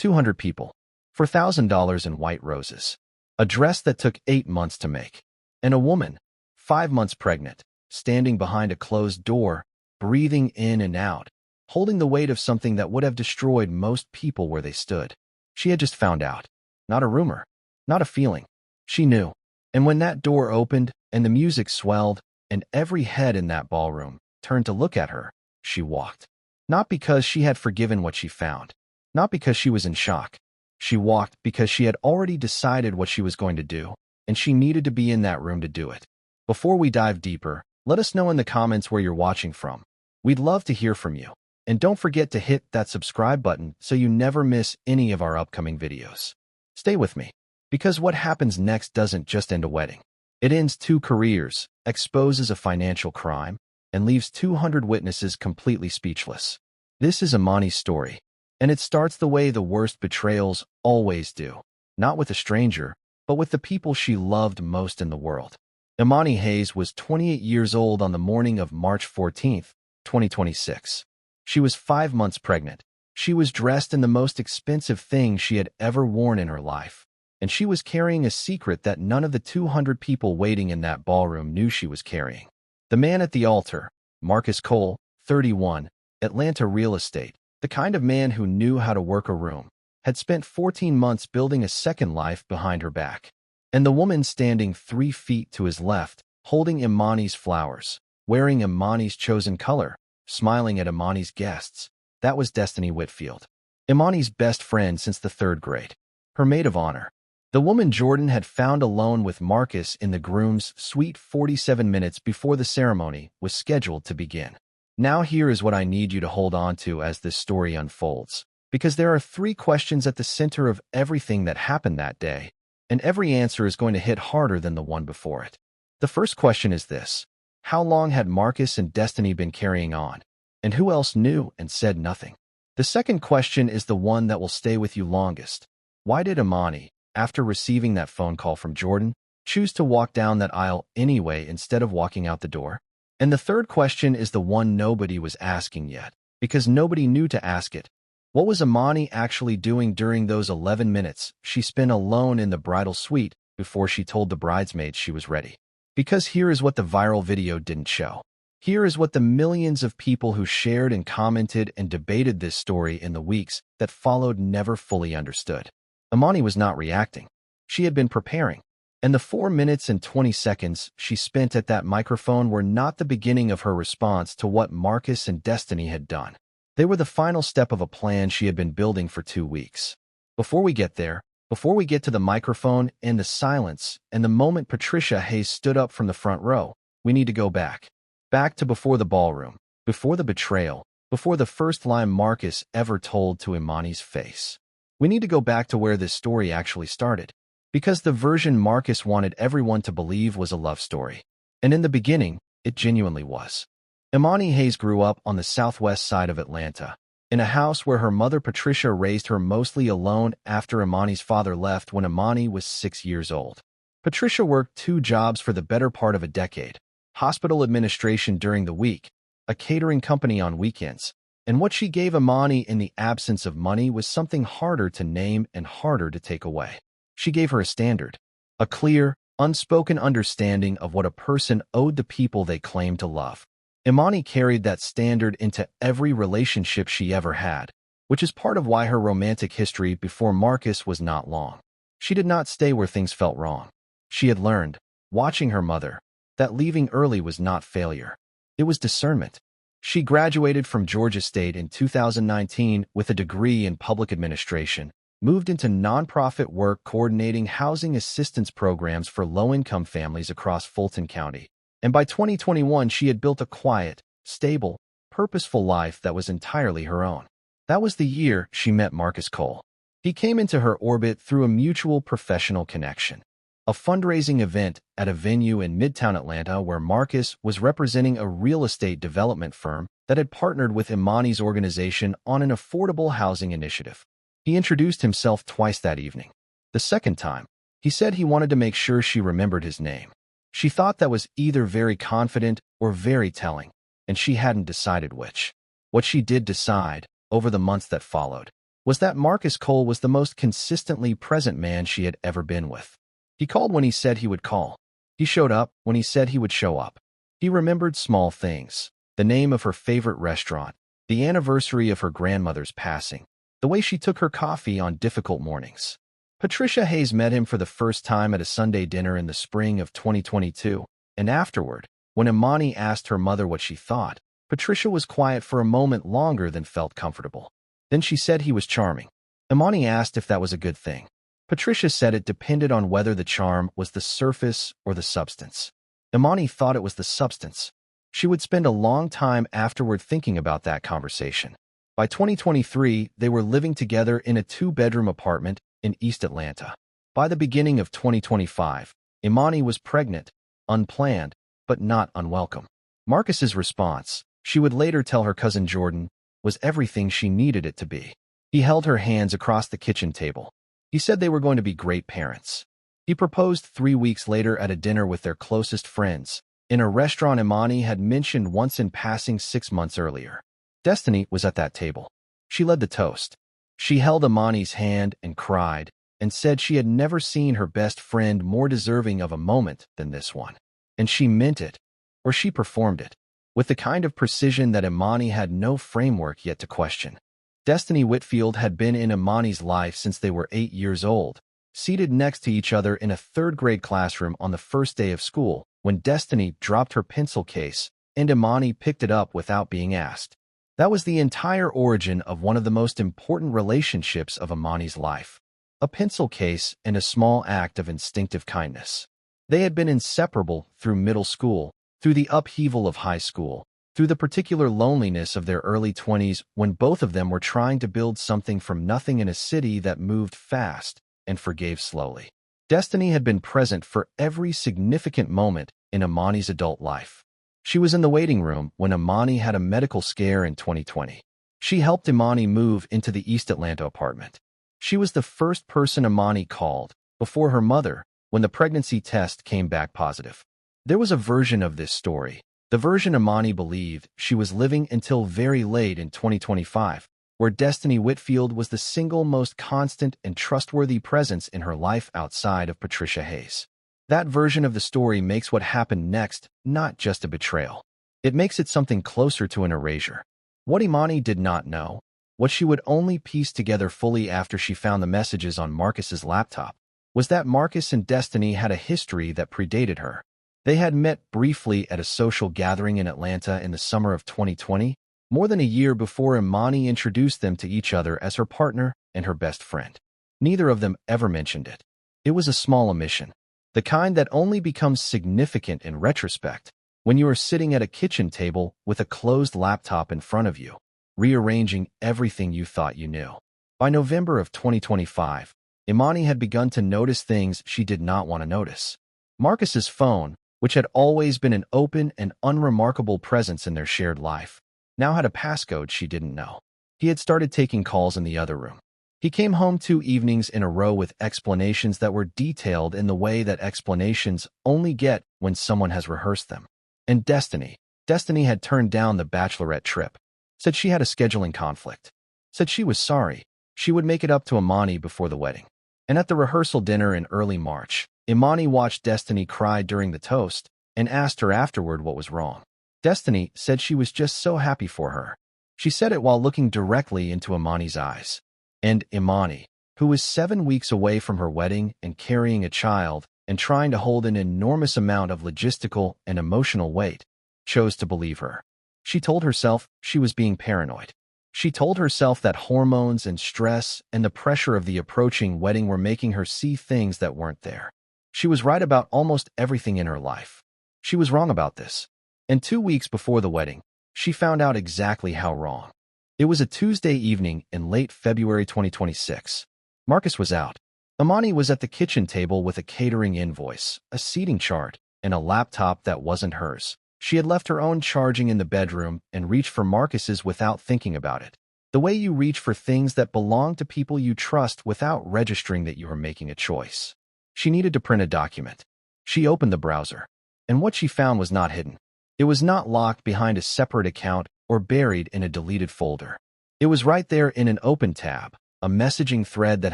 200 people. $4,000 in white roses. A dress that took 8 months to make. And a woman, 5 months pregnant, standing behind a closed door, breathing in and out, holding the weight of something that would have destroyed most people where they stood. She had just found out. Not a rumor. Not a feeling. She knew. And when that door opened, and the music swelled, and every head in that ballroom turned to look at her, she walked. Not because she had forgiven what she found. Not because she was in shock. She walked because she had already decided what she was going to do, and she needed to be in that room to do it. Before we dive deeper, let us know in the comments where you're watching from. We'd love to hear from you. And don't forget to hit that subscribe button so you never miss any of our upcoming videos. Stay with me, because what happens next doesn't just end a wedding. It ends 2 careers, exposes a financial crime, and leaves 200 witnesses completely speechless. This is Imani's story, and it starts the way the worst betrayals always do. Not with a stranger, but with the people she loved most in the world. Imani Hayes was 28 years old on the morning of March 14, 2026. She was 5 months pregnant. She was dressed in the most expensive thing she had ever worn in her life, and she was carrying a secret that none of the 200 people waiting in that ballroom knew she was carrying. The man at the altar, Marcus Cole, 31, Atlanta real estate, the kind of man who knew how to work a room, had spent 14 months building a second life behind her back. And the woman standing 3 feet to his left, holding Imani's flowers, wearing Imani's chosen color, smiling at Imani's guests, that was Destiny Whitfield. Imani's best friend since the 3rd grade. Her maid of honor. The woman Jordan had found alone with Marcus in the groom's suite 47 minutes before the ceremony was scheduled to begin. Now here is what I need you to hold on to as this story unfolds, because there are 3 questions at the center of everything that happened that day, and every answer is going to hit harder than the one before it. The first question is this: how long had Marcus and Destiny been carrying on? And who else knew and said nothing? The second question is the one that will stay with you longest. Why did Imani, after receiving that phone call from Jordan, choose to walk down that aisle anyway instead of walking out the door? And the third question is the one nobody was asking yet, because nobody knew to ask it. What was Imani actually doing during those 11 minutes she spent alone in the bridal suite before she told the bridesmaids she was ready? Because here is what the viral video didn't show. Here is what the millions of people who shared and commented and debated this story in the weeks that followed never fully understood. Imani was not reacting. She had been preparing. And the 4 minutes and 20 seconds she spent at that microphone were not the beginning of her response to what Marcus and Destiny had done. They were the final step of a plan she had been building for 2 weeks. Before we get there, before we get to the microphone and the silence and the moment Patricia Hayes stood up from the front row, we need to go back. Back to before the ballroom, before the betrayal, before the first line Marcus ever told to Imani's face. We need to go back to where this story actually started, because the version Marcus wanted everyone to believe was a love story. And in the beginning, it genuinely was. Imani Hayes grew up on the southwest side of Atlanta, in a house where her mother Patricia raised her mostly alone after Imani's father left when Imani was 6 years old. Patricia worked 2 jobs for the better part of a decade: hospital administration during the week, a catering company on weekends, and what she gave Imani in the absence of money was something harder to name and harder to take away. She gave her a standard, a clear, unspoken understanding of what a person owed the people they claimed to love. Imani carried that standard into every relationship she ever had, which is part of why her romantic history before Marcus was not long. She did not stay where things felt wrong. She had learned, watching her mother, that leaving early was not failure. It was discernment. She graduated from Georgia State in 2019 with a degree in public administration, moved into nonprofit work coordinating housing assistance programs for low-income families across Fulton County. And by 2021, she had built a quiet, stable, purposeful life that was entirely her own. That was the year she met Marcus Cole. He came into her orbit through a mutual professional connection. A fundraising event at a venue in Midtown Atlanta where Marcus was representing a real estate development firm that had partnered with Imani's organization on an affordable housing initiative. He introduced himself twice that evening. The second time, he said he wanted to make sure she remembered his name. She thought that was either very confident or very telling, and she hadn't decided which. What she did decide, over the months that followed, was that Marcus Cole was the most consistently present man she had ever been with. He called when he said he would call. He showed up when he said he would show up. He remembered small things, the name of her favorite restaurant, the anniversary of her grandmother's passing, the way she took her coffee on difficult mornings. Patricia Hayes met him for the first time at a Sunday dinner in the spring of 2022, and afterward, when Imani asked her mother what she thought, Patricia was quiet for a moment longer than felt comfortable. Then she said he was charming. Imani asked if that was a good thing. Patricia said it depended on whether the charm was the surface or the substance. Imani thought it was the substance. She would spend a long time afterward thinking about that conversation. By 2023, they were living together in a 2-bedroom apartment in East Atlanta. By the beginning of 2025, Imani was pregnant, unplanned, but not unwelcome. Marcus's response, she would later tell her cousin Jordan, was everything she needed it to be. He held her hands across the kitchen table. He said they were going to be great parents. He proposed 3 weeks later at a dinner with their closest friends, in a restaurant Imani had mentioned once in passing 6 months earlier. Destiny was at that table. She led the toast. She held Imani's hand and cried, and said she had never seen her best friend more deserving of a moment than this one. And she meant it, or she performed it, with the kind of precision that Imani had no framework yet to question. Destiny Whitfield had been in Imani's life since they were 8 years old, seated next to each other in a 3rd-grade classroom on the first day of school, when Destiny dropped her pencil case and Imani picked it up without being asked. That was the entire origin of one of the most important relationships of Imani's life. A pencil case and a small act of instinctive kindness. They had been inseparable through middle school, through the upheaval of high school, through the particular loneliness of their early 20s when both of them were trying to build something from nothing in a city that moved fast and forgave slowly. Destiny had been present for every significant moment in Imani's adult life. She was in the waiting room when Imani had a medical scare in 2020. She helped Imani move into the East Atlanta apartment. She was the first person Imani called, before her mother, when the pregnancy test came back positive. There was a version of this story, the version Imani believed she was living until very late in 2025, where Destiny Whitfield was the single most constant and trustworthy presence in her life outside of Patricia Hayes. That version of the story makes what happened next not just a betrayal. It makes it something closer to an erasure. What Imani did not know, what she would only piece together fully after she found the messages on Marcus's laptop, was that Marcus and Destiny had a history that predated her. They had met briefly at a social gathering in Atlanta in the summer of 2020, more than a year before Imani introduced them to each other as her partner and her best friend. Neither of them ever mentioned it. It was a small omission, the kind that only becomes significant in retrospect when you are sitting at a kitchen table with a closed laptop in front of you, rearranging everything you thought you knew. By November of 2025, Imani had begun to notice things she did not want to notice. Marcus's phone, which had always been an open and unremarkable presence in their shared life, now had a passcode she didn't know. He had started taking calls in the other room. He came home 2 evenings in a row with explanations that were detailed in the way that explanations only get when someone has rehearsed them. And Destiny had turned down the bachelorette trip, said she had a scheduling conflict, said she was sorry, she would make it up to Imani before the wedding. And at the rehearsal dinner in early March, Imani watched Destiny cry during the toast and asked her afterward what was wrong. Destiny said she was just so happy for her. She said it while looking directly into Imani's eyes. And Imani, who was 7 weeks away from her wedding and carrying a child and trying to hold an enormous amount of logistical and emotional weight, chose to believe her. She told herself she was being paranoid. She told herself that hormones and stress and the pressure of the approaching wedding were making her see things that weren't there. She was right about almost everything in her life. She was wrong about this. And 2 weeks before the wedding, she found out exactly how wrong. It was a Tuesday evening in late February 2026. Marcus was out. Imani was at the kitchen table with a catering invoice, a seating chart, and a laptop that wasn't hers. She had left her own charging in the bedroom and reached for Marcus's without thinking about it. The way you reach for things that belong to people you trust without registering that you are making a choice. She needed to print a document. She opened the browser, and what she found was not hidden. It was not locked behind a separate account or buried in a deleted folder. It was right there in an open tab, a messaging thread that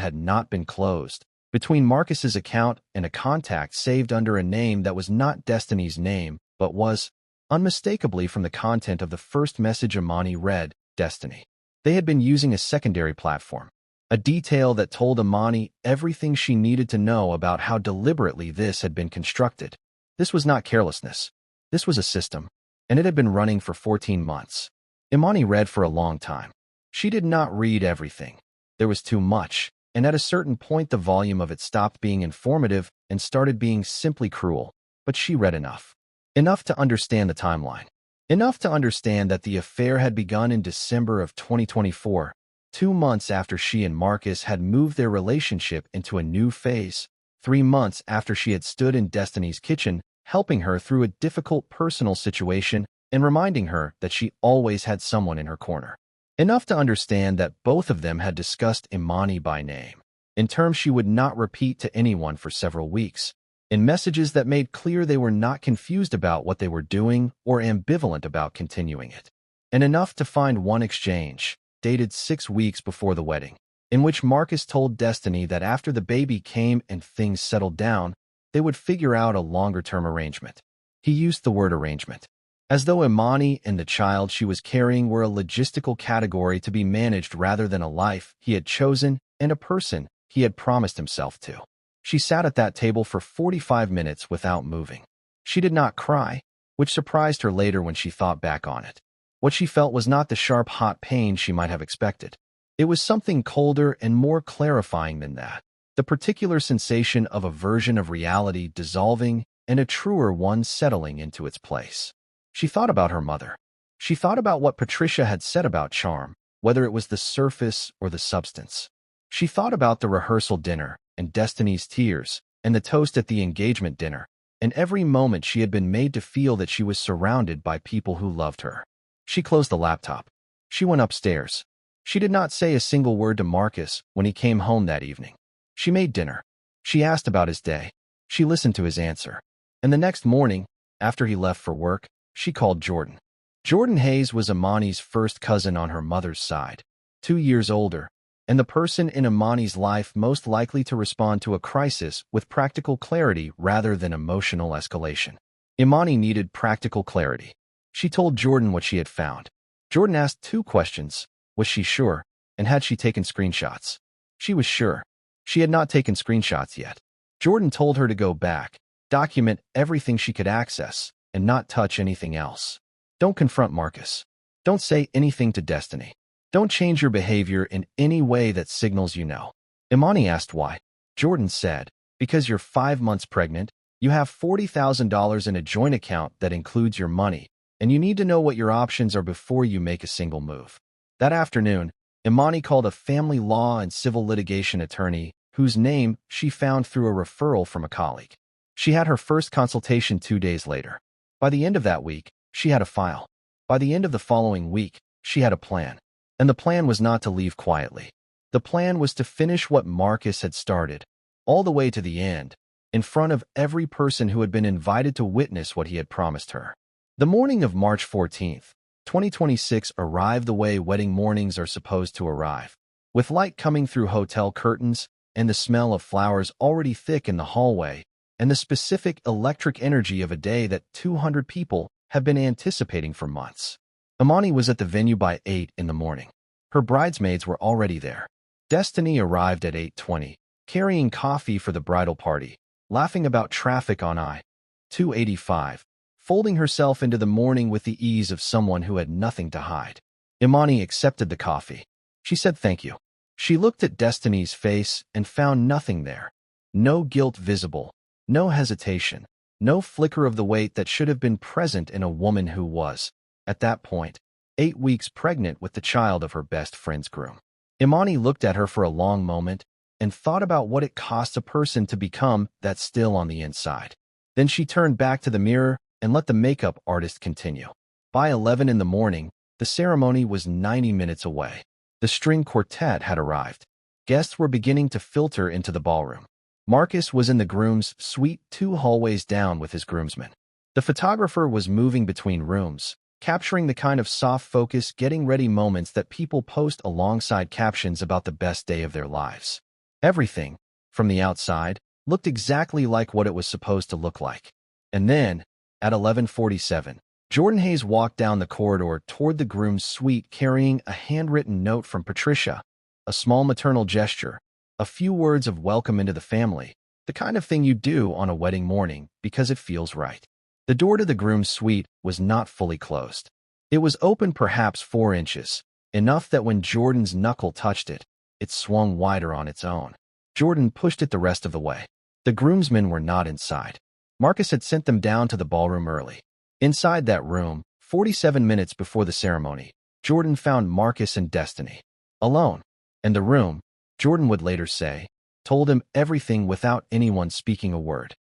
had not been closed, between Marcus's account and a contact saved under a name that was not Destiny's name, but was, unmistakably from the content of the first message Imani read, Destiny. They had been using a secondary platform, a detail that told Imani everything she needed to know about how deliberately this had been constructed. This was not carelessness. This was a system, and it had been running for 14 months. Imani read for a long time. She did not read everything. There was too much, and at a certain point the volume of it stopped being informative and started being simply cruel. But she read enough. Enough to understand the timeline. Enough to understand that the affair had begun in December of 2024, 2 months after she and Marcus had moved their relationship into a new phase, 3 months after she had stood in Destiny's kitchen, helping her through a difficult personal situation and reminding her that she always had someone in her corner. Enough to understand that both of them had discussed Imani by name, in terms she would not repeat to anyone for several weeks, in messages that made clear they were not confused about what they were doing or ambivalent about continuing it. And enough to find one exchange, dated 6 weeks before the wedding, in which Marcus told Destiny that after the baby came and things settled down, they would figure out a longer-term arrangement. He used the word arrangement, as though Imani and the child she was carrying were a logistical category to be managed rather than a life he had chosen and a person he had promised himself to. She sat at that table for 45 minutes without moving. She did not cry, which surprised her later when she thought back on it. What she felt was not the sharp, hot pain she might have expected. It was something colder and more clarifying than that. The particular sensation of a version of reality dissolving and a truer one settling into its place. She thought about her mother. She thought about what Patricia had said about charm, whether it was the surface or the substance. She thought about the rehearsal dinner and Destiny's tears and the toast at the engagement dinner, and every moment she had been made to feel that she was surrounded by people who loved her. She closed the laptop. She went upstairs. She did not say a single word to Marcus when he came home that evening. She made dinner. She asked about his day. She listened to his answer. And the next morning, after he left for work, she called Jordan. Jordan Hayes was Imani's first cousin on her mother's side, 2 years older, and the person in Imani's life most likely to respond to a crisis with practical clarity rather than emotional escalation. Imani needed practical clarity. She told Jordan what she had found. Jordan asked 2 questions. Was she sure? And had she taken screenshots? She was sure. She had not taken screenshots yet. Jordan told her to go back, document everything she could access, and not touch anything else. Don't confront Marcus. Don't say anything to Destiny. Don't change your behavior in any way that signals you know. Imani asked why. Jordan said, because you're 5 months pregnant, you have $40,000 in a joint account that includes your money, and you need to know what your options are before you make a single move. That afternoon, Imani called a family law and civil litigation attorney whose name she found through a referral from a colleague. She had her first consultation 2 days later. By the end of that week, she had a file. By the end of the following week, she had a plan. And the plan was not to leave quietly. The plan was to finish what Marcus had started, all the way to the end, in front of every person who had been invited to witness what he had promised her. The morning of March 14th, 2026 arrived the way wedding mornings are supposed to arrive, with light coming through hotel curtains and the smell of flowers already thick in the hallway, and the specific electric energy of a day that 200 people have been anticipating for months. Imani was at the venue by 8 in the morning. Her bridesmaids were already there. Destiny arrived at 8:20, carrying coffee for the bridal party, laughing about traffic on I-285, folding herself into the morning with the ease of someone who had nothing to hide. Imani accepted the coffee. She said thank you. She looked at Destiny's face and found nothing there. No guilt visible. No hesitation, no flicker of the weight that should have been present in a woman who was, at that point, 8 weeks pregnant with the child of her best friend's groom. Imani looked at her for a long moment and thought about what it costs a person to become that still on the inside. Then she turned back to the mirror and let the makeup artist continue. By 11 in the morning, the ceremony was 90 minutes away. The string quartet had arrived. Guests were beginning to filter into the ballroom. Marcus was in the groom's suite 2 hallways down with his groomsmen. The photographer was moving between rooms, capturing the kind of soft focus, getting ready moments that people post alongside captions about the best day of their lives. Everything, from the outside, looked exactly like what it was supposed to look like. And then, at 11:47, Jordan Hayes walked down the corridor toward the groom's suite carrying a handwritten note from Patricia, a small maternal gesture, a few words of welcome into the family, the kind of thing you do on a wedding morning because it feels right. The door to the groom's suite was not fully closed. It was open perhaps 4 inches, enough that when Jordan's knuckle touched it, it swung wider on its own. Jordan pushed it the rest of the way. The groomsmen were not inside. Marcus had sent them down to the ballroom early. Inside that room, 47 minutes before the ceremony, Jordan found Marcus and Destiny alone. And the room, Jordan would later say, told him everything without anyone speaking a word.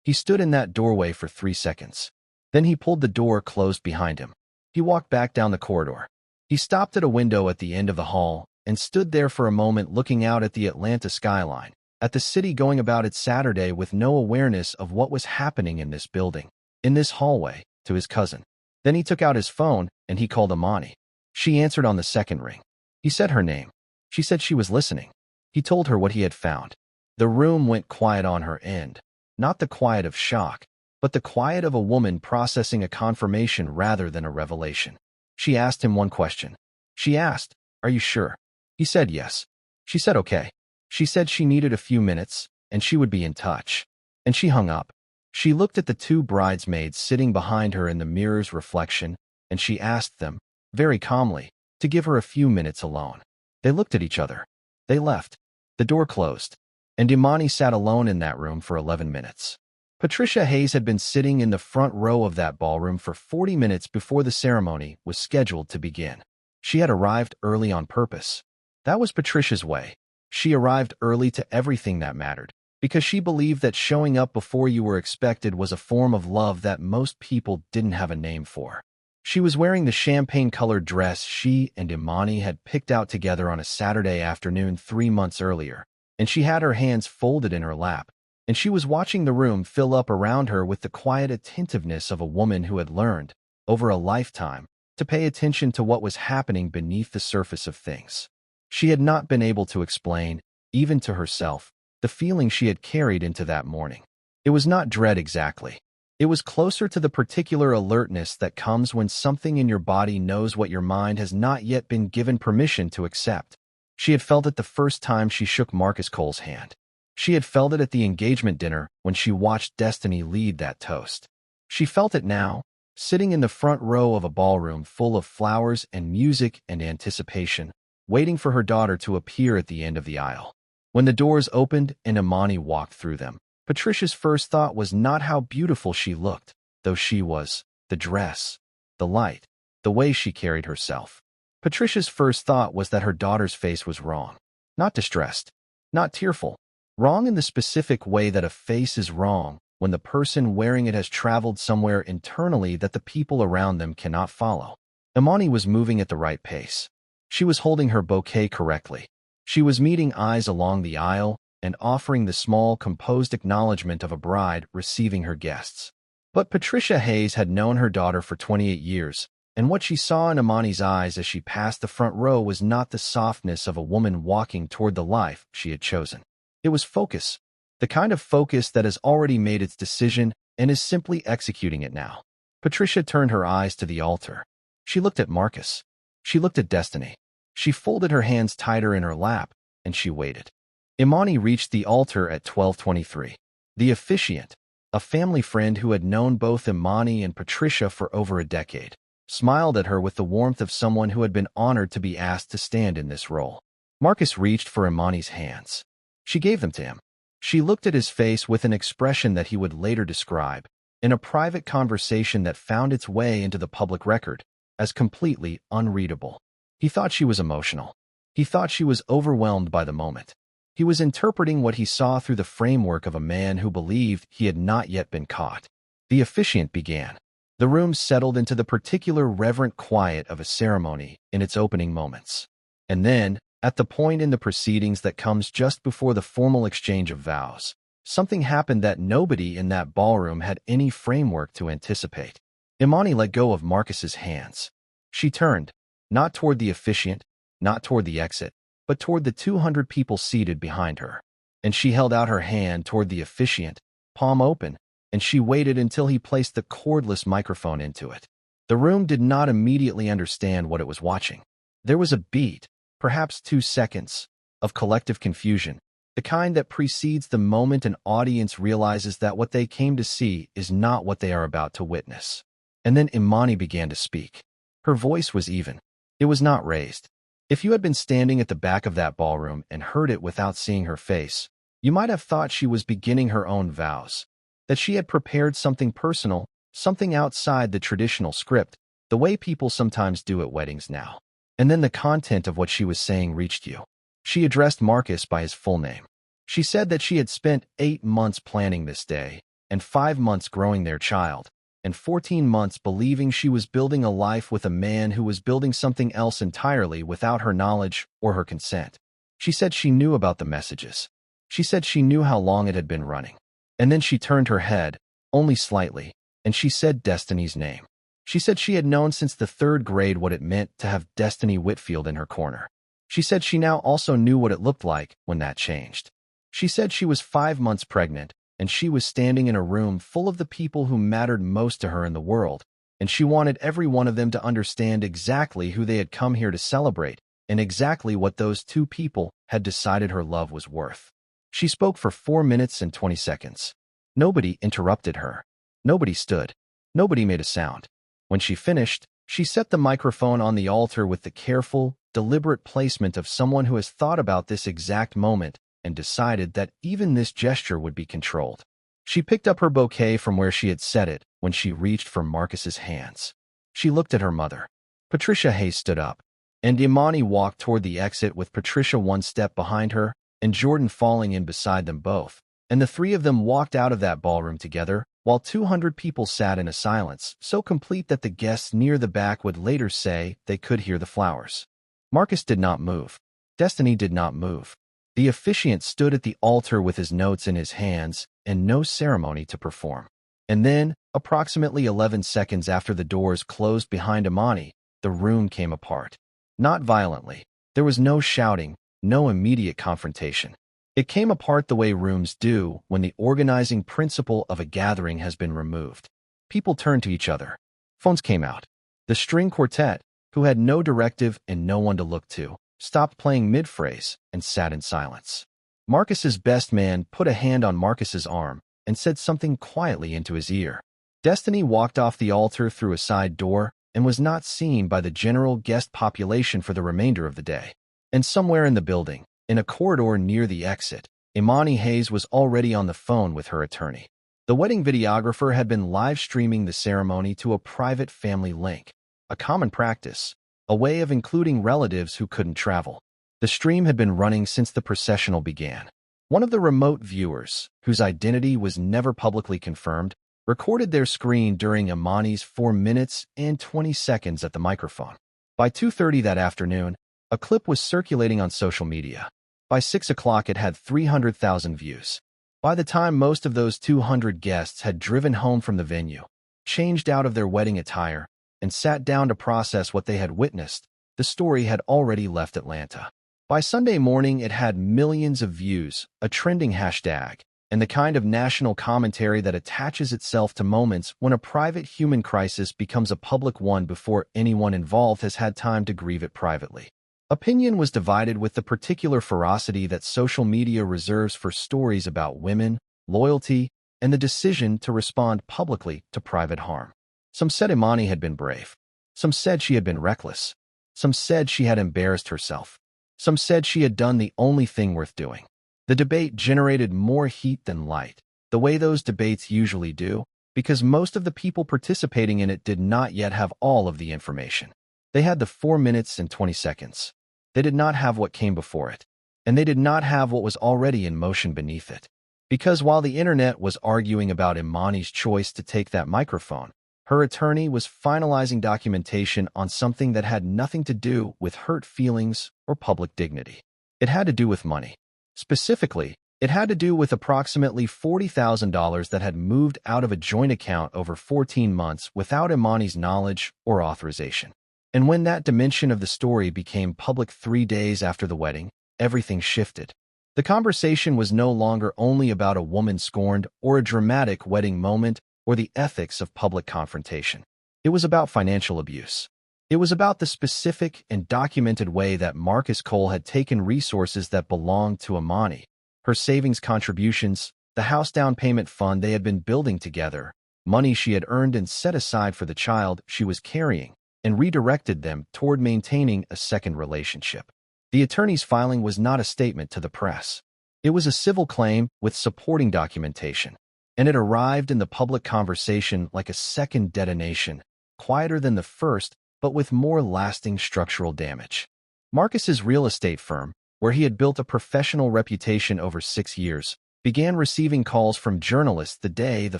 He stood in that doorway for 3 seconds. Then he pulled the door closed behind him. He walked back down the corridor. He stopped at a window at the end of the hall and stood there for a moment looking out at the Atlanta skyline, at the city going about its Saturday with no awareness of what was happening in this building, in this hallway, to his cousin. Then he took out his phone and he called Imani. She answered on the second ring. He said her name. She said she was listening. He told her what he had found. The room went quiet on her end, not the quiet of shock, but the quiet of a woman processing a confirmation rather than a revelation. She asked him one question. She asked, "Are you sure?" He said yes. She said okay. She said she needed a few minutes, and she would be in touch. And she hung up. She looked at the 2 bridesmaids sitting behind her in the mirror's reflection, and she asked them, very calmly, to give her a few minutes alone. They looked at each other. They left. The door closed, and Imani sat alone in that room for 11 minutes. Patricia Hayes had been sitting in the front row of that ballroom for 40 minutes before the ceremony was scheduled to begin. She had arrived early on purpose. That was Patricia's way. She arrived early to everything that mattered, because she believed that showing up before you were expected was a form of love that most people didn't have a name for. She was wearing the champagne-colored dress she and Imani had picked out together on a Saturday afternoon 3 months earlier, and she had her hands folded in her lap, and she was watching the room fill up around her with the quiet attentiveness of a woman who had learned, over a lifetime, to pay attention to what was happening beneath the surface of things. She had not been able to explain, even to herself, the feeling she had carried into that morning. It was not dread exactly. It was closer to the particular alertness that comes when something in your body knows what your mind has not yet been given permission to accept. She had felt it the first time she shook Marcus Cole's hand. She had felt it at the engagement dinner when she watched Destiny lead that toast. She felt it now, sitting in the front row of a ballroom full of flowers and music and anticipation, waiting for her daughter to appear at the end of the aisle. When the doors opened and Imani walked through them, Patricia's first thought was not how beautiful she looked, though she was, the dress, the light, the way she carried herself. Patricia's first thought was that her daughter's face was wrong. Not distressed, not tearful. Wrong in the specific way that a face is wrong when the person wearing it has traveled somewhere internally that the people around them cannot follow. Imani was moving at the right pace. She was holding her bouquet correctly. She was meeting eyes along the aisle and offering the small, composed acknowledgement of a bride receiving her guests. But Patricia Hayes had known her daughter for 28 years, and what she saw in Imani's eyes as she passed the front row was not the softness of a woman walking toward the life she had chosen. It was focus, the kind of focus that has already made its decision and is simply executing it now. Patricia turned her eyes to the altar. She looked at Marcus. She looked at Destiny. She folded her hands tighter in her lap, and she waited. Imani reached the altar at 12:23. The officiant, a family friend who had known both Imani and Patricia for over a decade, smiled at her with the warmth of someone who had been honored to be asked to stand in this role. Marcus reached for Imani's hands. She gave them to him. She looked at his face with an expression that he would later describe, in a private conversation that found its way into the public record, as completely unreadable. He thought she was emotional. He thought she was overwhelmed by the moment. He was interpreting what he saw through the framework of a man who believed he had not yet been caught. The officiant began. The room settled into the particular reverent quiet of a ceremony in its opening moments. And then, at the point in the proceedings that comes just before the formal exchange of vows, something happened that nobody in that ballroom had any framework to anticipate. Imani let go of Marcus's hands. She turned, not toward the officiant, not toward the exit, but toward the 200 people seated behind her. And she held out her hand toward the officiant, palm open, and she waited until he placed the cordless microphone into it. The room did not immediately understand what it was watching. There was a beat, perhaps 2 seconds, of collective confusion, the kind that precedes the moment an audience realizes that what they came to see is not what they are about to witness. And then Imani began to speak. Her voice was even. It was not raised. If you had been standing at the back of that ballroom and heard it without seeing her face, you might have thought she was beginning her own vows, that she had prepared something personal, something outside the traditional script, the way people sometimes do at weddings now. And then the content of what she was saying reached you. She addressed Marcus by his full name. She said that she had spent 8 months planning this day, and 5 months growing their child, and 14 months believing she was building a life with a man who was building something else entirely without her knowledge or her consent. She said she knew about the messages. She said she knew how long it had been running. And then she turned her head, only slightly, and she said Destiny's name. She said she had known since the 3rd grade what it meant to have Destiny Whitfield in her corner. She said she now also knew what it looked like when that changed. She said she was 5 months pregnant, and she was standing in a room full of the people who mattered most to her in the world, and she wanted every one of them to understand exactly who they had come here to celebrate, and exactly what those 2 people had decided her love was worth. She spoke for 4 minutes and 20 seconds. Nobody interrupted her. Nobody stood. Nobody made a sound. When she finished, she set the microphone on the altar with the careful, deliberate placement of someone who has thought about this exact moment and decided that even this gesture would be controlled. She picked up her bouquet from where she had set it when she reached for Marcus's hands. She looked at her mother. Patricia Hayes stood up, and Imani walked toward the exit with Patricia 1 step behind her and Jordan falling in beside them both, and the 3 of them walked out of that ballroom together, while 200 people sat in a silence so complete that the guests near the back would later say they could hear the flowers. Marcus did not move. Destiny did not move. The officiant stood at the altar with his notes in his hands and no ceremony to perform. And then, approximately 11 seconds after the doors closed behind Imani, the room came apart. Not violently. There was no shouting, no immediate confrontation. It came apart the way rooms do when the organizing principle of a gathering has been removed. People turned to each other. Phones came out. The string quartet, who had no directive and no one to look to, stopped playing mid-phrase and sat in silence. Marcus's best man put a hand on Marcus's arm and said something quietly into his ear. Destiny walked off the altar through a side door and was not seen by the general guest population for the remainder of the day. And somewhere in the building, in a corridor near the exit, Imani Hayes was already on the phone with her attorney. The wedding videographer had been live streaming the ceremony to a private family link, a common practice, a way of including relatives who couldn't travel. The stream had been running since the processional began. One of the remote viewers, whose identity was never publicly confirmed, recorded their screen during Imani's 4 minutes and 20 seconds at the microphone. By 2:30 that afternoon, a clip was circulating on social media. By 6 o'clock, it had 300,000 views. By the time most of those 200 guests had driven home from the venue, changed out of their wedding attire, and sat down to process what they had witnessed, the story had already left Atlanta. By Sunday morning, it had millions of views, a trending hashtag, and the kind of national commentary that attaches itself to moments when a private human crisis becomes a public one before anyone involved has had time to grieve it privately. Opinion was divided with the particular ferocity that social media reserves for stories about women, loyalty, and the decision to respond publicly to private harm. Some said Imani had been brave. Some said she had been reckless. Some said she had embarrassed herself. Some said she had done the only thing worth doing. The debate generated more heat than light, the way those debates usually do, because most of the people participating in it did not yet have all of the information. They had the 4 minutes and 20 seconds. They did not have what came before it, and they did not have what was already in motion beneath it. Because while the internet was arguing about Imani's choice to take that microphone, her attorney was finalizing documentation on something that had nothing to do with hurt feelings or public dignity. It had to do with money. Specifically, It had to do with approximately $40,000 that had moved out of a joint account over 14 months without Imani's knowledge or authorization. And when that dimension of the story became public 3 days after the wedding, everything shifted. The conversation was no longer only about a woman scorned or a dramatic wedding moment or the ethics of public confrontation. It was about financial abuse. It was about the specific and documented way that Marcus Cole had taken resources that belonged to Imani, her savings contributions, the house down payment fund they had been building together, money she had earned and set aside for the child she was carrying, and redirected them toward maintaining a second relationship. The attorney's filing was not a statement to the press. It was a civil claim with supporting documentation, and it arrived in the public conversation like a second detonation, quieter than the first, but with more lasting structural damage. Marcus's real estate firm, where he had built a professional reputation over 6 years, began receiving calls from journalists the day the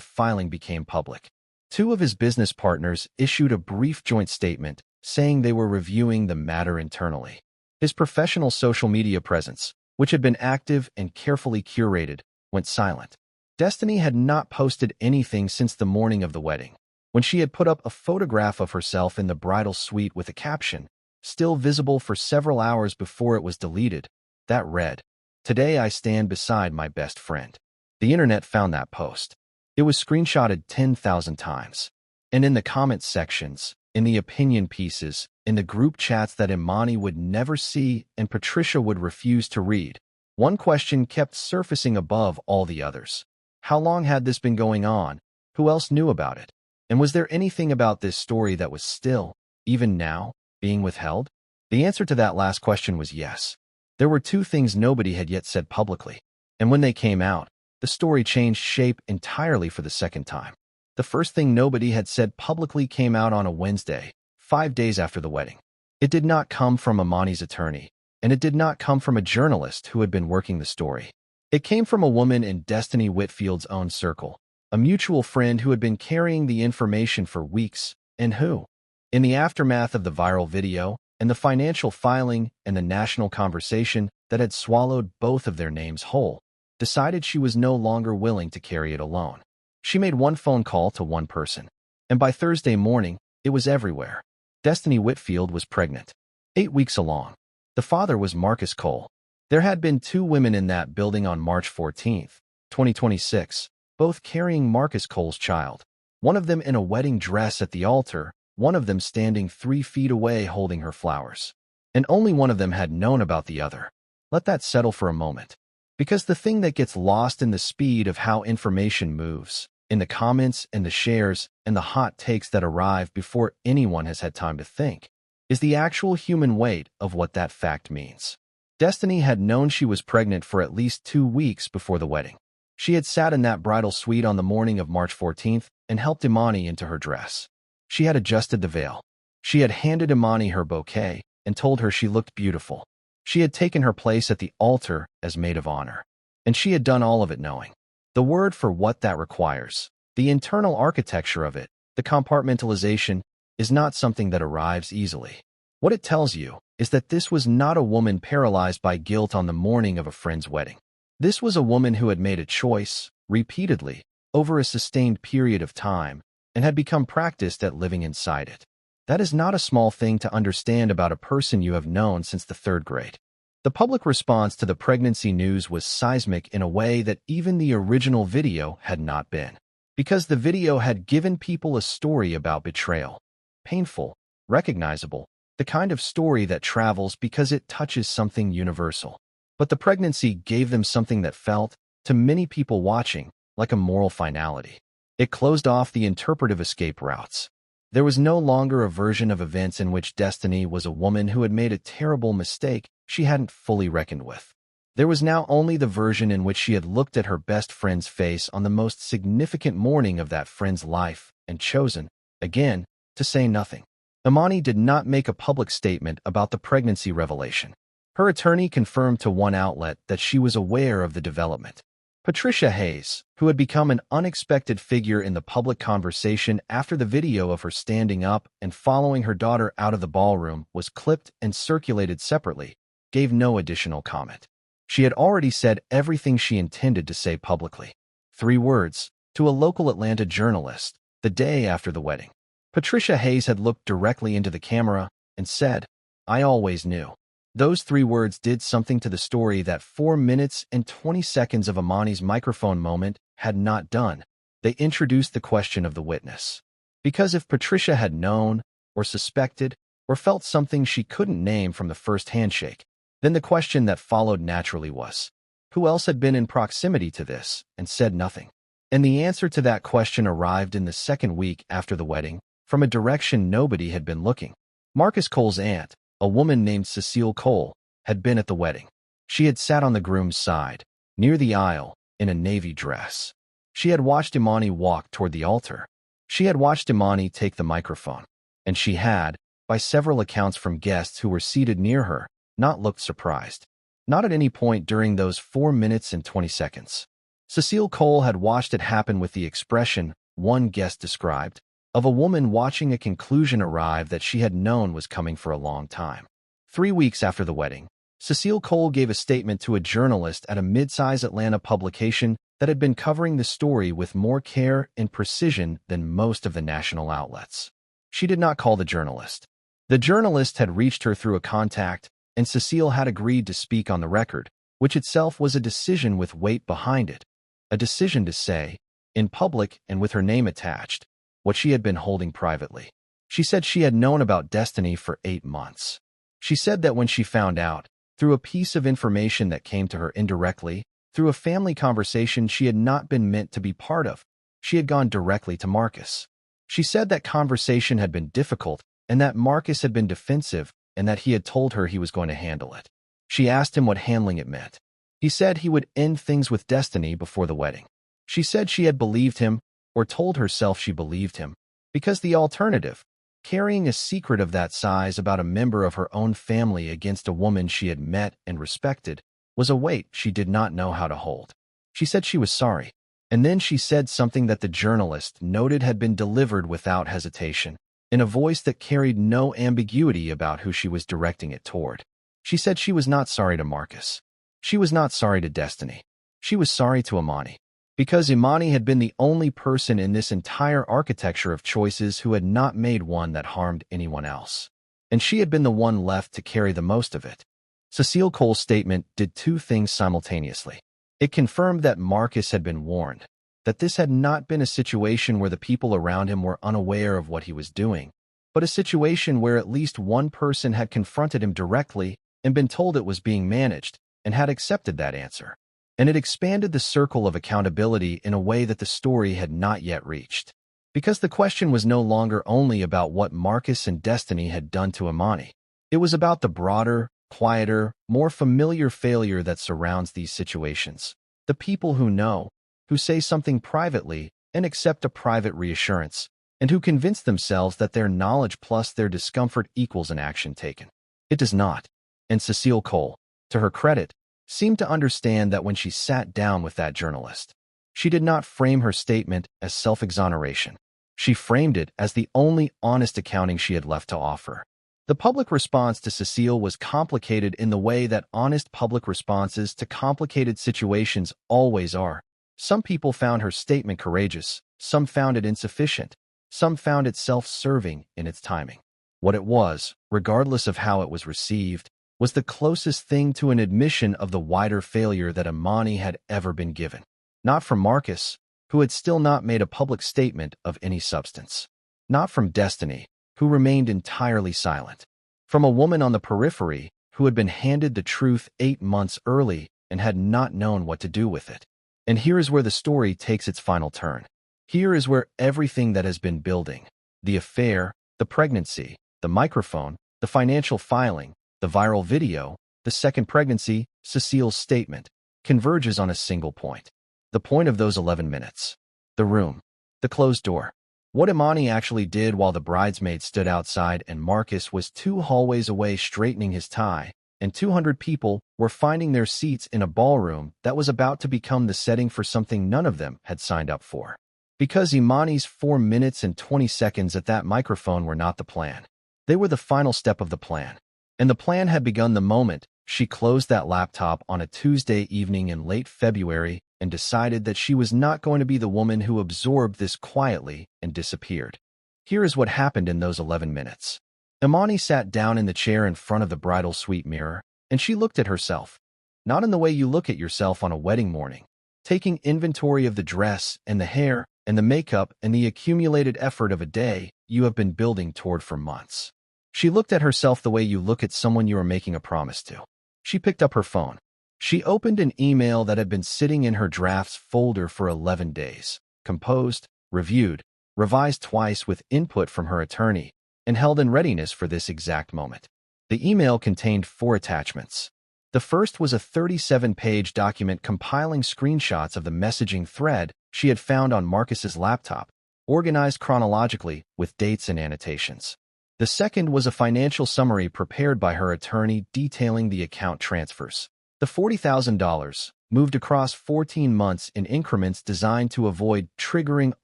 filing became public. 2 of his business partners issued a brief joint statement saying they were reviewing the matter internally. His professional social media presence, which had been active and carefully curated, went silent. Destiny had not posted anything since the morning of the wedding, when she had put up a photograph of herself in the bridal suite with a caption, still visible for several hours before it was deleted, that read, "Today I stand beside my best friend." The internet found that post. It was screenshotted 10,000 times. And in the comments sections, in the opinion pieces, in the group chats that Imani would never see and Patricia would refuse to read, one question kept surfacing above all the others. How long had this been going on? Who else knew about it? And was there anything about this story that was still, even now, being withheld? The answer to that last question was yes. There were 2 things nobody had yet said publicly, and when they came out, the story changed shape entirely for the second time. The first thing nobody had said publicly came out on a Wednesday, 5 days after the wedding. It did not come from Imani's attorney, and it did not come from a journalist who had been working the story. It came from a woman in Destiny Whitfield's own circle, a mutual friend who had been carrying the information for weeks, and who, in the aftermath of the viral video and the financial filing and the national conversation that had swallowed both of their names whole, decided she was no longer willing to carry it alone. She made one phone call to one person, and by Thursday morning, it was everywhere. Destiny Whitfield was pregnant, 8 weeks along. The father was Marcus Cole. There had been 2 women in that building on March 14, 2026, both carrying Marcus Cole's child, one of them in a wedding dress at the altar, one of them standing 3 feet away holding her flowers. And only one of them had known about the other. Let that settle for a moment. Because the thing that gets lost in the speed of how information moves, in the comments and the shares and the hot takes that arrive before anyone has had time to think, is the actual human weight of what that fact means. Destiny had known she was pregnant for at least 2 weeks before the wedding. She had sat in that bridal suite on the morning of March 14th and helped Imani into her dress. She had adjusted the veil. She had handed Imani her bouquet and told her she looked beautiful. She had taken her place at the altar as maid of honor. And she had done all of it knowing the word for what that requires. The internal architecture of it, the compartmentalization, is not something that arrives easily. What it tells you is that this was not a woman paralyzed by guilt on the morning of a friend's wedding. This was a woman who had made a choice, repeatedly, over a sustained period of time, and had become practiced at living inside it. That is not a small thing to understand about a person you have known since the 3rd grade. The public response to the pregnancy news was seismic in a way that even the original video had not been. Because the video had given people a story about betrayal. Painful, recognizable, the kind of story that travels because it touches something universal. But the pregnancy gave them something that felt, to many people watching, like a moral finality. It closed off the interpretive escape routes. There was no longer a version of events in which Destiny was a woman who had made a terrible mistake she hadn't fully reckoned with. There was now only the version in which she had looked at her best friend's face on the most significant morning of that friend's life and chosen, again, to say nothing. Imani did not make a public statement about the pregnancy revelation. Her attorney confirmed to one outlet that she was aware of the development. Patricia Hayes, who had become an unexpected figure in the public conversation after the video of her standing up and following her daughter out of the ballroom was clipped and circulated separately, gave no additional comment. She had already said everything she intended to say publicly. 3 words, to a local Atlanta journalist, the day after the wedding. Patricia Hayes had looked directly into the camera and said, "I always knew." Those 3 words did something to the story that 4 minutes and 20 seconds of Imani's microphone moment had not done. They introduced the question of the witness. Because if Patricia had known, or suspected, or felt something she couldn't name from the first handshake, then the question that followed naturally was, who else had been in proximity to this and said nothing? And the answer to that question arrived in the second week after the wedding, from a direction nobody had been looking. Marcus Cole's aunt, a woman named Cecile Cole, had been at the wedding. She had sat on the groom's side, near the aisle, in a navy dress. She had watched Imani walk toward the altar. She had watched Imani take the microphone. And she had, by several accounts from guests who were seated near her, not looked surprised. Not at any point during those 4 minutes and 20 seconds. Cecile Cole had watched it happen with the expression, one guest described, of a woman watching a conclusion arrive that she had known was coming for a long time. 3 weeks after the wedding, Cecile Cole gave a statement to a journalist at a mid-size Atlanta publication that had been covering the story with more care and precision than most of the national outlets. She did not call the journalist. The journalist had reached her through a contact, and Cecile had agreed to speak on the record, which itself was a decision with weight behind it. A decision to say, in public and with her name attached, what she had been holding privately. She said she had known about Destiny for 8 months. She said that when she found out, through a piece of information that came to her indirectly, through a family conversation she had not been meant to be part of, she had gone directly to Marcus. She said that conversation had been difficult and that Marcus had been defensive and that he had told her he was going to handle it. She asked him what handling it meant. He said he would end things with Destiny before the wedding. She said she had believed him, or told herself she believed him, because the alternative, carrying a secret of that size about a member of her own family against a woman she had met and respected, was a weight she did not know how to hold. She said she was sorry, and then she said something that the journalist noted had been delivered without hesitation, in a voice that carried no ambiguity about who she was directing it toward. She said she was not sorry to Marcus. She was not sorry to Destiny. She was sorry to Imani. Because Imani had been the only person in this entire architecture of choices who had not made one that harmed anyone else. And she had been the one left to carry the most of it. Cecile Cole's statement did 2 things simultaneously. It confirmed that Marcus had been warned, that this had not been a situation where the people around him were unaware of what he was doing, but a situation where at least one person had confronted him directly and been told it was being managed, and had accepted that answer. And it expanded the circle of accountability in a way that the story had not yet reached. Because the question was no longer only about what Marcus and Destiny had done to Imani. It was about the broader, quieter, more familiar failure that surrounds these situations. The people who know, who say something privately and accept a private reassurance, and who convince themselves that their knowledge plus their discomfort equals an action taken. It does not. And Cecile Cole, to her credit, seemed to understand that when she sat down with that journalist. She did not frame her statement as self-exoneration. She framed it as the only honest accounting she had left to offer. The public response to Cecile was complicated in the way that honest public responses to complicated situations always are. Some people found her statement courageous, some found it insufficient, some found it self-serving in its timing. What it was, regardless of how it was received, was the closest thing to an admission of the wider failure that Imani had ever been given. Not from Marcus, who had still not made a public statement of any substance. Not from Destiny, who remained entirely silent. From a woman on the periphery who had been handed the truth 8 months early and had not known what to do with it. And here is where the story takes its final turn. Here is where everything that has been building, the affair, the pregnancy, the microphone, the financial filing, the viral video, the second pregnancy, Cecile's statement, converges on a single point. The point of those 11 minutes. The room. The closed door. What Imani actually did while the bridesmaid stood outside and Marcus was 2 hallways away straightening his tie, and 200 people were finding their seats in a ballroom that was about to become the setting for something none of them had signed up for. Because Imani's 4 minutes and 20 seconds at that microphone were not the plan. They were the final step of the plan. And the plan had begun the moment She closed that laptop on a Tuesday evening in late February and decided that she was not going to be the woman who absorbed this quietly and disappeared. Here is what happened in those 11 minutes. Imani sat down in the chair in front of the bridal suite mirror, and she looked at herself. Not in the way you look at yourself on a wedding morning, taking inventory of the dress and the hair and the makeup and the accumulated effort of a day you have been building toward for months. She looked at herself the way you look at someone you are making a promise to. She picked up her phone. She opened an email that had been sitting in her drafts folder for 11 days, composed, reviewed, revised twice with input from her attorney, and held in readiness for this exact moment. The email contained 4 attachments. The first was a 37-page document compiling screenshots of the messaging thread she had found on Marcus's laptop, organized chronologically with dates and annotations. The second was a financial summary prepared by her attorney detailing the account transfers. The $40,000 moved across 14 months in increments designed to avoid triggering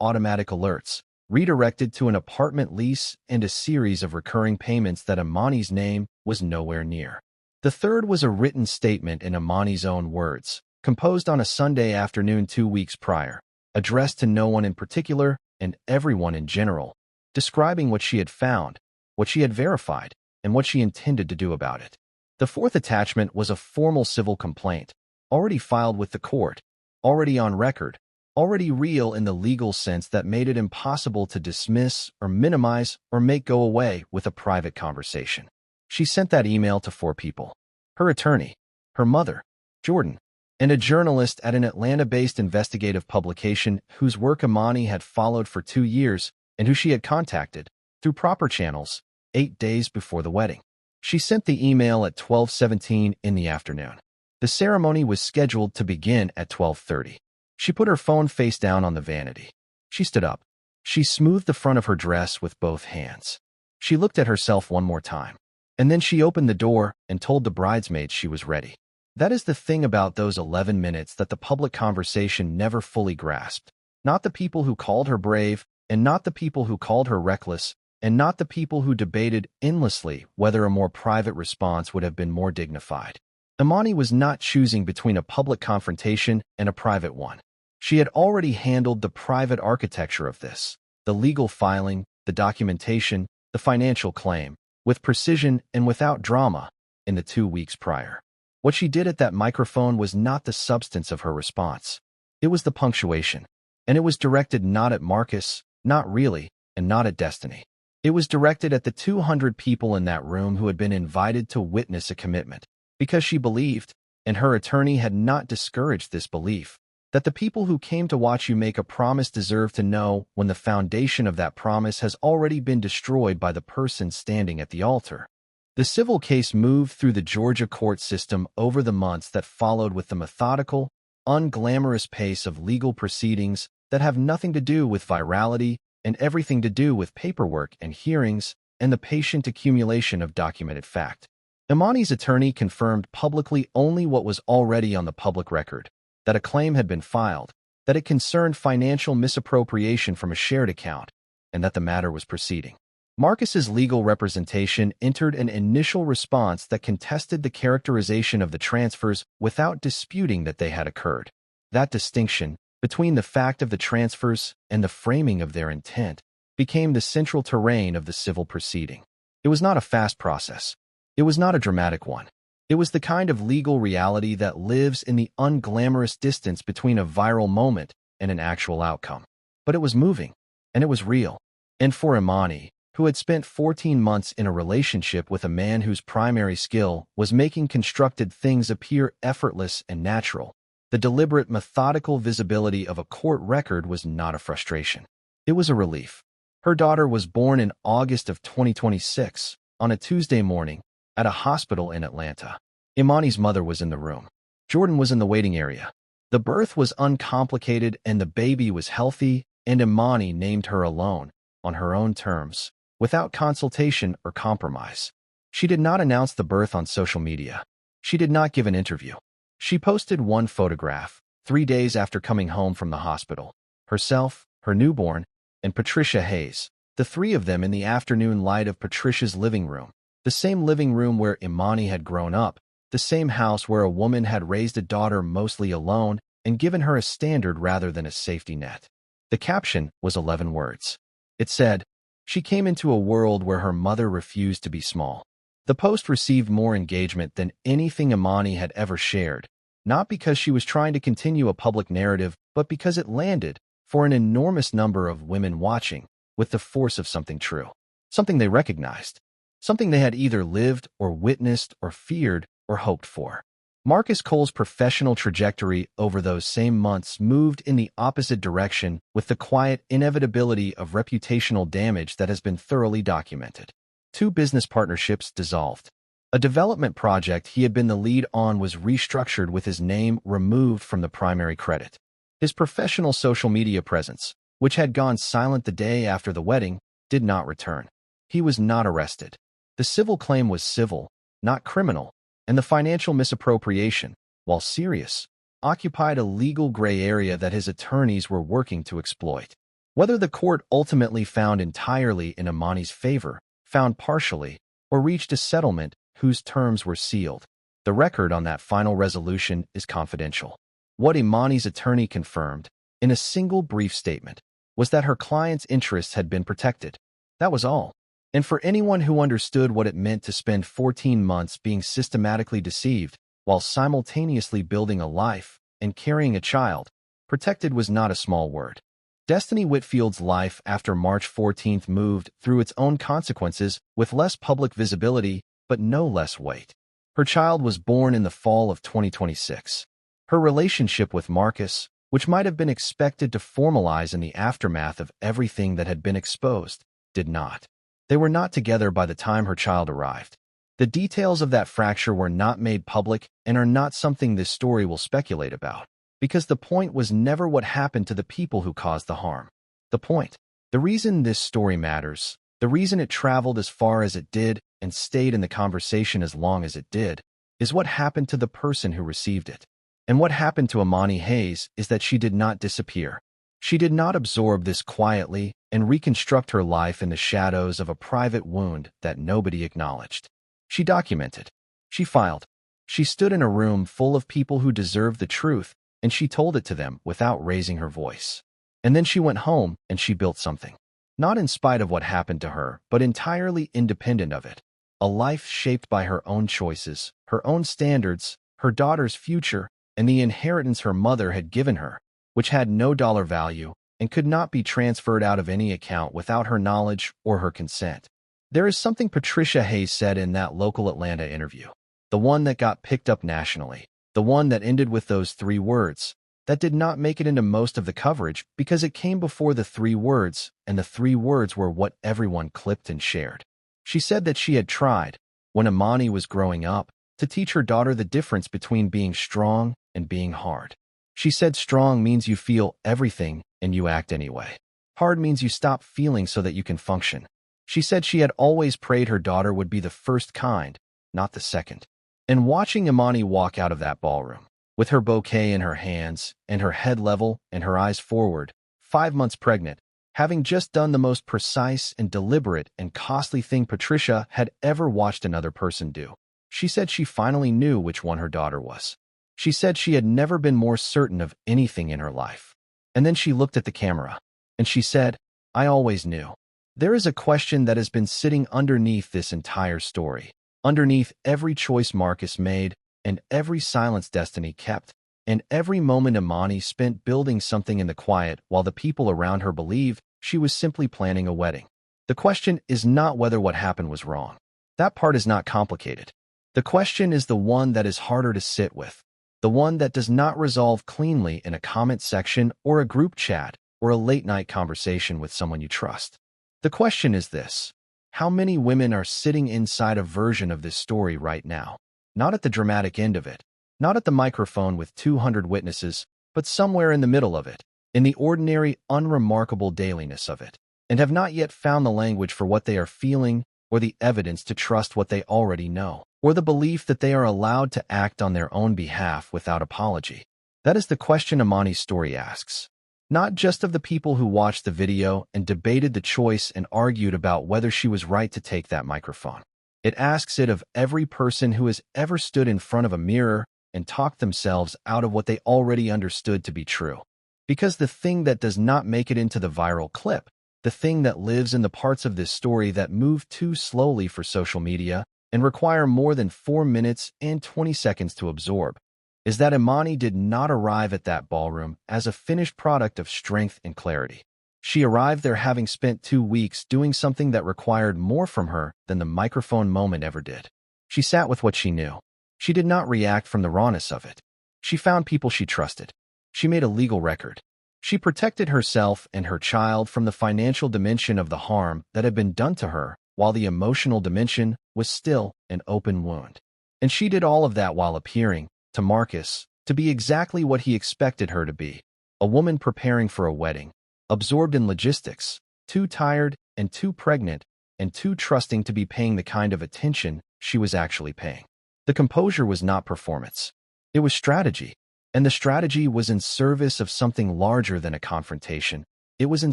automatic alerts, redirected to an apartment lease and a series of recurring payments that Imani's name was nowhere near. The third was a written statement in Imani's own words, composed on a Sunday afternoon 2 weeks prior, addressed to no one in particular and everyone in general, describing what she had found, what she had verified, and what she intended to do about it. The fourth attachment was a formal civil complaint, already filed with the court, already on record, already real in the legal sense that made it impossible to dismiss or minimize or make go away with a private conversation. She sent that email to 4 people: her attorney, her mother, Jordan, and a journalist at an Atlanta-based investigative publication whose work Imani had followed for 2 years and who she had contacted, through proper channels, 8 days before the wedding. She sent the email at 12:17 in the afternoon. The ceremony was scheduled to begin at 12:30. She put her phone face down on the vanity. She stood up. She smoothed the front of her dress with both hands. She looked at herself one more time. And then she opened the door and told the bridesmaids she was ready. That is the thing about those 11 minutes that the public conversation never fully grasped. Not the people who called her brave, and not the people who called her reckless, and not the people who debated endlessly whether a more private response would have been more dignified. Imani was not choosing between a public confrontation and a private one. She had already handled the private architecture of this, the legal filing, the documentation, the financial claim, with precision and without drama, in the 2 weeks prior. What she did at that microphone was not the substance of her response. It was the punctuation, and it was directed not at Marcus, not really, and not at Destiny. It was directed at the 200 people in that room who had been invited to witness a commitment, because she believed, and her attorney had not discouraged this belief, that the people who came to watch you make a promise deserve to know when the foundation of that promise has already been destroyed by the person standing at the altar. The civil case moved through the Georgia court system over the months that followed with the methodical, unglamorous pace of legal proceedings that have nothing to do with virality and everything to do with paperwork and hearings and the patient accumulation of documented fact. Imani's attorney confirmed publicly only what was already on the public record, that a claim had been filed, that it concerned financial misappropriation from a shared account, and that the matter was proceeding. Marcus's legal representation entered an initial response that contested the characterization of the transfers without disputing that they had occurred. That distinction, between the fact of the transfers and the framing of their intent, became the central terrain of the civil proceeding. It was not a fast process. It was not a dramatic one. It was the kind of legal reality that lives in the unglamorous distance between a viral moment and an actual outcome. But it was moving, and it was real. And for Imani, who had spent 14 months in a relationship with a man whose primary skill was making constructed things appear effortless and natural, the deliberate, methodical visibility of a court record was not a frustration. It was a relief. Her daughter was born in August of 2026, on a Tuesday morning, at a hospital in Atlanta. Imani's mother was in the room. Jordan was in the waiting area. The birth was uncomplicated and the baby was healthy, and Imani named her alone, on her own terms, without consultation or compromise. She did not announce the birth on social media. She did not give an interview. She posted one photograph, 3 days after coming home from the hospital. Herself, her newborn, and Patricia Hayes, the 3 of them in the afternoon light of Patricia's living room, the same living room where Imani had grown up, the same house where a woman had raised a daughter mostly alone and given her a standard rather than a safety net. The caption was 11 words. It said, "She came into a world where her mother refused to be small." The post received more engagement than anything Imani had ever shared, not because she was trying to continue a public narrative, but because it landed, for an enormous number of women watching, with the force of something true. Something they recognized. Something they had either lived or witnessed or feared or hoped for. Marcus Cole's professional trajectory over those same months moved in the opposite direction with the quiet inevitability of reputational damage that has been thoroughly documented. 2 business partnerships dissolved. A development project he had been the lead on was restructured with his name removed from the primary credit. His professional social media presence, which had gone silent the day after the wedding, did not return. He was not arrested. The civil claim was civil, not criminal, and the financial misappropriation, while serious, occupied a legal gray area that his attorneys were working to exploit. Whether the court ultimately found entirely in Imani's favor, found partially, or reached a settlement whose terms were sealed, the record on that final resolution is confidential. What Imani's attorney confirmed, in a single brief statement, was that her client's interests had been protected. That was all. And for anyone who understood what it meant to spend 14 months being systematically deceived while simultaneously building a life and carrying a child, protected was not a small word. Destiny Whitfield's life after March 14th moved through its own consequences with less public visibility but no less weight. Her child was born in the fall of 2026. Her relationship with Marcus, which might have been expected to formalize in the aftermath of everything that had been exposed, did not. They were not together by the time her child arrived. The details of that fracture were not made public and are not something this story will speculate about, because the point was never what happened to the people who caused the harm. The reason this story matters, the reason it traveled as far as it did and stayed in the conversation as long as it did, is what happened to the person who received it. And what happened to Imani Hayes is that she did not disappear. She did not absorb this quietly and reconstruct her life in the shadows of a private wound that nobody acknowledged. She documented. She filed. She stood in a room full of people who deserved the truth, and she told it to them without raising her voice. And then she went home and she built something. Not in spite of what happened to her, but entirely independent of it. A life shaped by her own choices, her own standards, her daughter's future, and the inheritance her mother had given her, which had no dollar value and could not be transferred out of any account without her knowledge or her consent. There is something Patricia Hayes said in that local Atlanta interview, the one that got picked up nationally, the one that ended with those 3 words, that did not make it into most of the coverage because it came before the 3 words, and the 3 words were what everyone clipped and shared. She said that she had tried, when Imani was growing up, to teach her daughter the difference between being strong and being hard. She said strong means you feel everything and you act anyway. Hard means you stop feeling so that you can function. She said she had always prayed her daughter would be the first kind, not the second. And watching Imani walk out of that ballroom, with her bouquet in her hands and her head level and her eyes forward, 5 months pregnant, having just done the most precise and deliberate and costly thing Patricia had ever watched another person do, she said she finally knew which one her daughter was. She said she had never been more certain of anything in her life. And then she looked at the camera, and she said, "I always knew." There is a question that has been sitting underneath this entire story, underneath every choice Marcus made, and every silence Destiny kept, and every moment Imani spent building something in the quiet while the people around her believed she was simply planning a wedding. The question is not whether what happened was wrong. That part is not complicated. The question is the one that is harder to sit with. The one that does not resolve cleanly in a comment section or a group chat or a late-night conversation with someone you trust. The question is this: how many women are sitting inside a version of this story right now? Not at the dramatic end of it, not at the microphone with 200 witnesses, but somewhere in the middle of it, in the ordinary, unremarkable dailiness of it, and have not yet found the language for what they are feeling or the evidence to trust what they already know, or the belief that they are allowed to act on their own behalf without apology. That is the question Imani's story asks. Not just of the people who watched the video and debated the choice and argued about whether she was right to take that microphone, It asks it of every person who has ever stood in front of a mirror and talked themselves out of what they already understood to be true. Because the thing that does not make it into the viral clip, the thing that lives in the parts of this story that move too slowly for social media and require more than 4 minutes and 20 seconds to absorb, is that Imani did not arrive at that ballroom as a finished product of strength and clarity. She arrived there having spent 2 weeks doing something that required more from her than the microphone moment ever did. She sat with what she knew. She did not react from the rawness of it. She found people she trusted. She made a legal record. She protected herself and her child from the financial dimension of the harm that had been done to her, while the emotional dimension was still an open wound. And she did all of that while appearing, to Marcus, to be exactly what he expected her to be, a woman preparing for a wedding, absorbed in logistics, too tired and too pregnant and too trusting to be paying the kind of attention she was actually paying. The composure was not performance. It was strategy. And the strategy was in service of something larger than a confrontation. It was in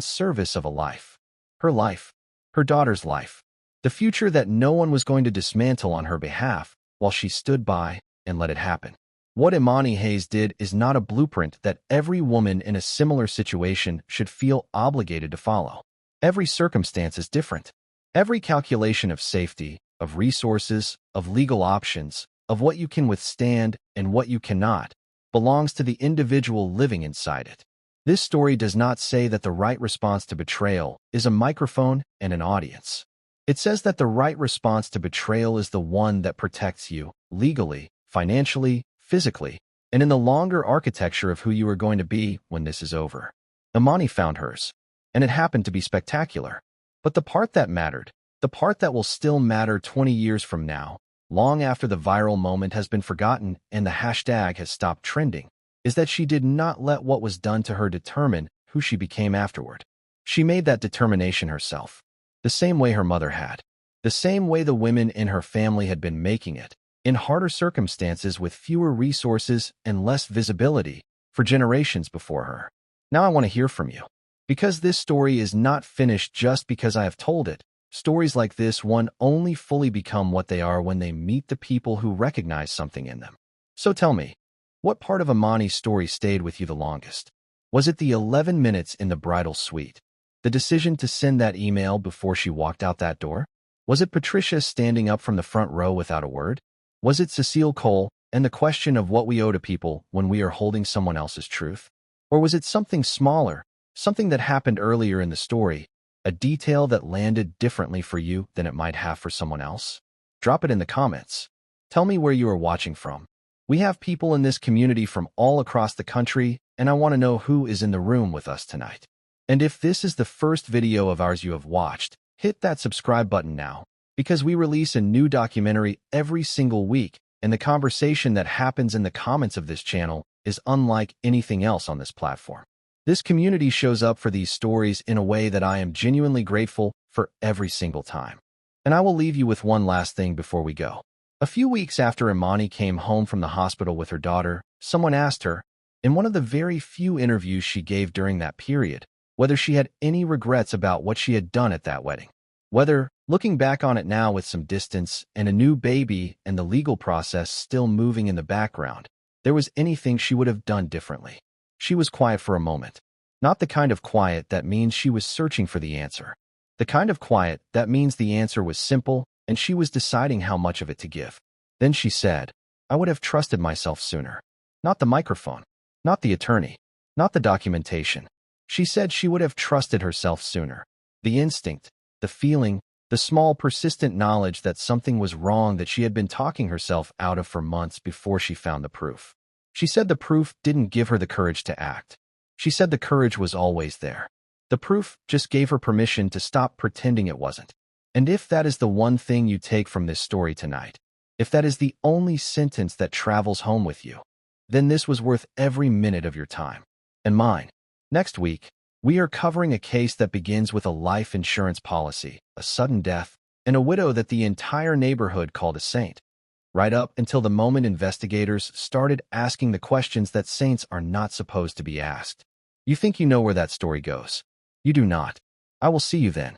service of a life. Her daughter's life. The future that no one was going to dismantle on her behalf while she stood by and let it happen. What Imani Hayes did is not a blueprint that every woman in a similar situation should feel obligated to follow. Every circumstance is different. Every calculation of safety, of resources, of legal options, of what you can withstand and what you cannot, belongs to the individual living inside it. This story does not say that the right response to betrayal is a microphone and an audience. It says that the right response to betrayal is the one that protects you, legally, financially, physically, and in the longer architecture of who you are going to be when this is over. Imani found hers, and it happened to be spectacular. But the part that mattered, the part that will still matter 20 years from now, long after the viral moment has been forgotten and the hashtag has stopped trending, is that she did not let what was done to her determine who she became afterward. She made that determination herself, the same way her mother had, the same way the women in her family had been making it, in harder circumstances with fewer resources and less visibility for generations before her. Now I want to hear from you. Because this story is not finished just because I have told it. Stories like this one only fully become what they are when they meet the people who recognize something in them. So tell me, what part of Imani's story stayed with you the longest? Was it the 11 minutes in the bridal suite? The decision to send that email before she walked out that door? Was it Patricia standing up from the front row without a word? Was it Cecile Cole and the question of what we owe to people when we are holding someone else's truth? Or was it something smaller, something that happened earlier in the story, a detail that landed differently for you than it might have for someone else? Drop it in the comments. Tell me where you are watching from. We have people in this community from all across the country, and I want to know who is in the room with us tonight. And if this is the first video of ours you have watched, hit that subscribe button now, because we release a new documentary every single week, and the conversation that happens in the comments of this channel is unlike anything else on this platform. This community shows up for these stories in a way that I am genuinely grateful for every single time. And I will leave you with one last thing before we go. A few weeks after Imani came home from the hospital with her daughter, someone asked her, in one of the very few interviews she gave during that period, whether she had any regrets about what she had done at that wedding. Whether, looking back on it now with some distance and a new baby and the legal process still moving in the background, there was anything she would have done differently. She was quiet for a moment. Not the kind of quiet that means she was searching for the answer. The kind of quiet that means the answer was simple and she was deciding how much of it to give. Then she said, I would have trusted myself sooner. Not the microphone. Not the attorney. Not the documentation. She said she would have trusted herself sooner. The instinct, the feeling, the small persistent knowledge that something was wrong that she had been talking herself out of for months before she found the proof. She said the proof didn't give her the courage to act. She said the courage was always there. The proof just gave her permission to stop pretending it wasn't. And if that is the one thing you take from this story tonight, if that is the only sentence that travels home with you, then this was worth every minute of your time. And mine. Next week, we are covering a case that begins with a life insurance policy, a sudden death, and a widow that the entire neighborhood called a saint. Right up until the moment investigators started asking the questions that saints are not supposed to be asked. You think you know where that story goes. You do not. I will see you then.